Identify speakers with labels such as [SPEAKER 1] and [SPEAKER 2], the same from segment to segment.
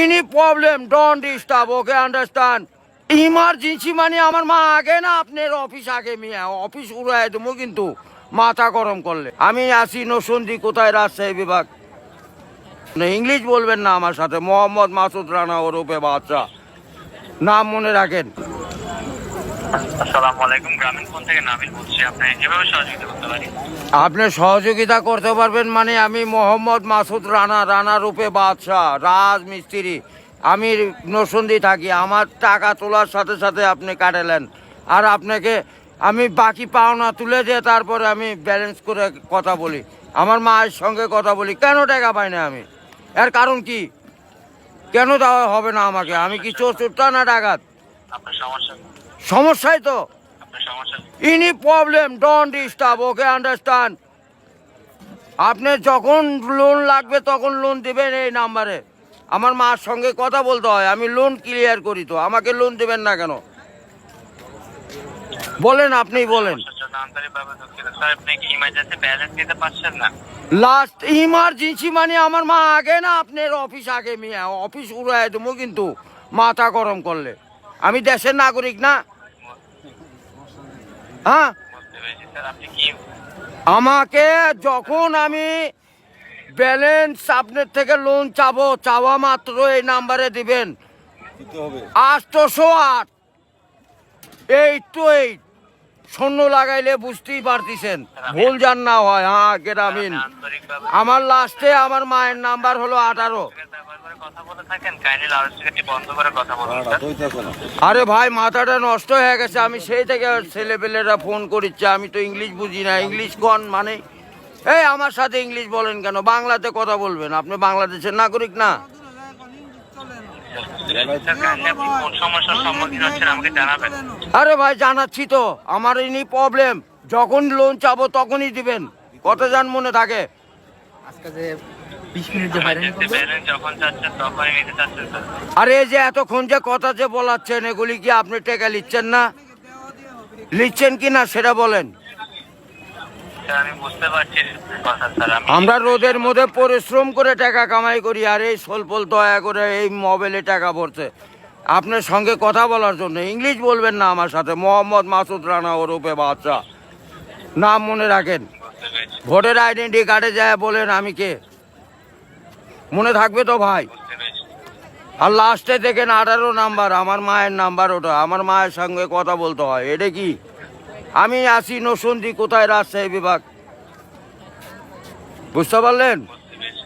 [SPEAKER 1] Any problem, don't disturb, okay, understand? Emergency মানে আমার মা আগে না আপনার অফিস আগে মিয়া অফিস উড়াই দেবো কিন্তু মাথা গরম করলে আমি আসি নসন্দি কোথায় রাজশাহী বিভাগ ইংলিশ বলবেন না আমার সাথে মোহাম্মদ মাসুদ রানা ওরফে বাদশা নাম মনে রাখেন।
[SPEAKER 2] আসসালামু আলাইকুম, গ্রামীণ ফোন থেকে নাবিল বলছি। আপনি কিভাবে সহযোগিতা করতে পারি?
[SPEAKER 1] আপনি সহযোগিতা করতে পারবেন মানে আমি মোহাম্মদ মাসুদ রানা রূপে বাদশা রাজমিস্ত্রি, আমি নরসিংদী থাকি। আমার টাকা তোলার সাথে সাথে আপনি কাটালেন আর আপনাকে আমি বাকি পাওনা তুলে দিয়ে তারপরে আমি ব্যালেন্স করে কথা বলি, আমার মায়ের সঙ্গে কথা বলি। কেন টাকা পাই না আমি? এর কারণ কি? কেন দেওয়া হবে না আমাকে? আমি কি চোরটা না ডাকাত?
[SPEAKER 2] আপনার সমস্যা?
[SPEAKER 1] সমস্যাই তো।
[SPEAKER 2] আপনার সমস্যা?
[SPEAKER 1] Any problem, don't disturb, okay, understand? আপনি যখন লোন লাগবে তখন লোন দেবেন এই নাম্বারে। আমার মার সঙ্গে কথা বলতে হয়, আমি লোন ক্লিয়ার করি। তো আমাকে লোন দেবেন না কেন বলেন? আপনি বলেন।
[SPEAKER 2] আপনি কি ইমার্জেন্সি ব্যালেন্স দিতে পারছেন না?
[SPEAKER 1] লাস্ট ইমার্জেন্সি মানে আমার মা আগে না আপনার অফিস আগে মিয়া অফিস উড়াই দেবো কিন্তু মাথা গরম করলে। আমি দেশের নাগরিক না? হ্যাঁ,
[SPEAKER 2] বুঝতে পেরেছি স্যার। আপনি কি
[SPEAKER 1] আমাকে যখন আমি ব্যালেন্স আপনার থেকে লোন চাবো, চাওয়া মাত্র এই নাম্বারে দিবেন 808 828 শূন্য লাগাইলে বুঝতেই পারতেছেন, ভুল যান না হয়। হ্যাঁ, গ্রামীণ।
[SPEAKER 2] আন্তরিকভাবে
[SPEAKER 1] আমার লাস্টে আমার মায়ের নাম্বার হলো 18।
[SPEAKER 2] ব্যবহার করে কথা বলে থাকেন, কাইন্ডলি লাউডস্পিকারটি বন্ধ করে কথা বলুন স্যার।
[SPEAKER 1] আরে ভাই, মাথাটা নষ্ট হয়ে গেছে। আমি সেই থেকে ছেলেপেলেরা ফোন করিচ্ছে, আমি তো ইংলিশ বুঝি না। ইংলিশ কোন মানে? এই আমার সাথে ইংলিশ বলেন কেন? বাংলাতে কথা বলবেন। আপনি বাংলাদেশের নাগরিক না?
[SPEAKER 2] স্যার, কাইন্ডলি আপনি কোন সমস্যার সম্মুখীন হচ্ছেন আমাকে জানাবেন।
[SPEAKER 1] আরে ভাই, জানাচ্ছি তো। আমার ইনি প্রবলেম, যখন লোন চাবো তখনই দিবেন। কত জান মনে থাকে?
[SPEAKER 3] আজকে যে 20 মিনিট যে হয়রানি
[SPEAKER 2] ইমার্জেন্সি
[SPEAKER 3] করবে
[SPEAKER 2] ব্যালেন্স যখন চাচ্ছেন তখনই নিতে চাচ্ছেন স্যার।
[SPEAKER 1] আরে এই যে এতক্ষণ যে কথা যে বলাচ্ছেন, এগুলি কি আপনি টাকা লিখছেন না? লিখছেন কি না সেটা বলেন।
[SPEAKER 2] স্যার, আমি বুঝতে পারছি কথা স্যার।
[SPEAKER 1] আমরা রোদের মধ্যে পরিশ্রম করে টাকা কামাই করি, আর এই সোলপোল দয়া করে এই মোবাইলে টাকা ভরছে আপনার সঙ্গে কথা বলার জন্য। ইংলিশ বলবেন না আমার সাথে মোহাম্মদ মাসুদ রানা ওরফে বাদশা নাম মনে রাখেন।
[SPEAKER 2] বুঝতে পেরেছি,
[SPEAKER 1] ভোটার আইডেন্টি কার্ডে যায় বলেন আমি কে, মনে থাকবে তো ভাই?
[SPEAKER 2] বুঝতে পেরেছি।
[SPEAKER 1] আর লাস্টে দেখেন 18 নাম্বার, আমার মায়ের নাম্বার। ওটা আমার মায়ের সঙ্গে কথা বলতে হয়। এটা কি? আমি আসি নসন্দি কোথায় রাজশাহী বিভাগ, বুঝতে পারলেন?
[SPEAKER 2] বুঝতে পেরেছি।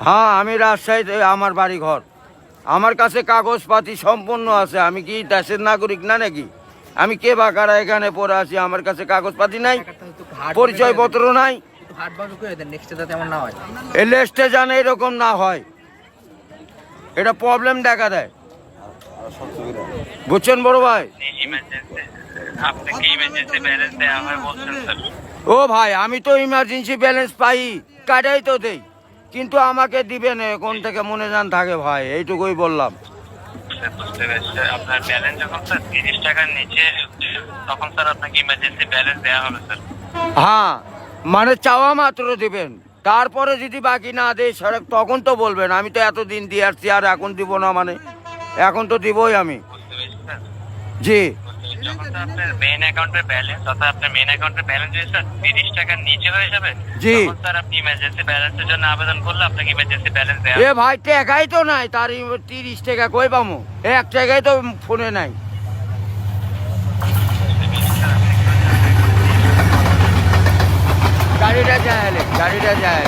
[SPEAKER 1] হ্যাঁ, আমি রাজশাহীতে আমার বাড়ি ঘর। আমার কাছে কাগজপাতি সম্পূর্ণ আছে। আমি কি দেশের নাগরিক না নাকি? আমি কে বা কারা এখানে পড়ে আছি? আমার কাছে কাগজপাতি নাই, পরিচয়পত্র নাই।
[SPEAKER 3] একটু হাট বাজু করে দেন, নেক্সটে যাতে এমন না হয়।
[SPEAKER 1] এই লেস্টে জানে এরকম না হয়, এটা প্রবলেম দেখা দেয়। বুঝছেন বড় ভাই?
[SPEAKER 2] ইমার্জেন্সি, আপনি কি ইমার্জেন্সি ব্যালেন্স দেওয়া হয় বলছেন স্যার?
[SPEAKER 1] ও ভাই, আমি তো ইমার্জেন্সি ব্যালেন্স পাই, কাটাই তো দেই, কিন্তু আমাকে দিবেন কোন থেকে মনে জান থাকে ভাই, এইটুকুই বললাম।
[SPEAKER 2] স্যার, বুঝতে পেরেছি স্যার। আপনার ব্যালেন্স যখন স্যার 30 টাকার নিচে তখন স্যার আপনাকে ইমার্জেন্সি ব্যালেন্স দেওয়া হবে স্যার।
[SPEAKER 1] হ্যাঁ, মানে চাওয়া মাত্র দিবেন, তারপরে যদি বাকি না দেয় সেটা তখন তো বলবেন। আমি তো এতদিন দিয়ে আসছি, আর এখন দিব না মানে? এখন তো দিবই আমি।
[SPEAKER 2] বুঝতে পেরেছি স্যার।
[SPEAKER 1] জি,
[SPEAKER 2] যখন স্যার আপনার মেইন অ্যাকাউন্টের ব্যালেন্স, অর্থাৎ আপনার মেইন অ্যাকাউন্টের ব্যালেন্স যদি স্যার 30 টাকার নিচে হয়ে যাবে,
[SPEAKER 1] জি।
[SPEAKER 2] তখন স্যার আপনি ইমার্জেন্সি ব্যালেন্সের জন্য আবেদন করলে আপনাকে ইমার্জেন্সি ব্যালেন্স দেওয়া
[SPEAKER 1] এ ভাই, টাকাই তো নাই, তার 30 টাকা কই পামো? 1 টাকাই তো ফোনে নাই। গাড়িটা যায়, গাড়িটা যায়।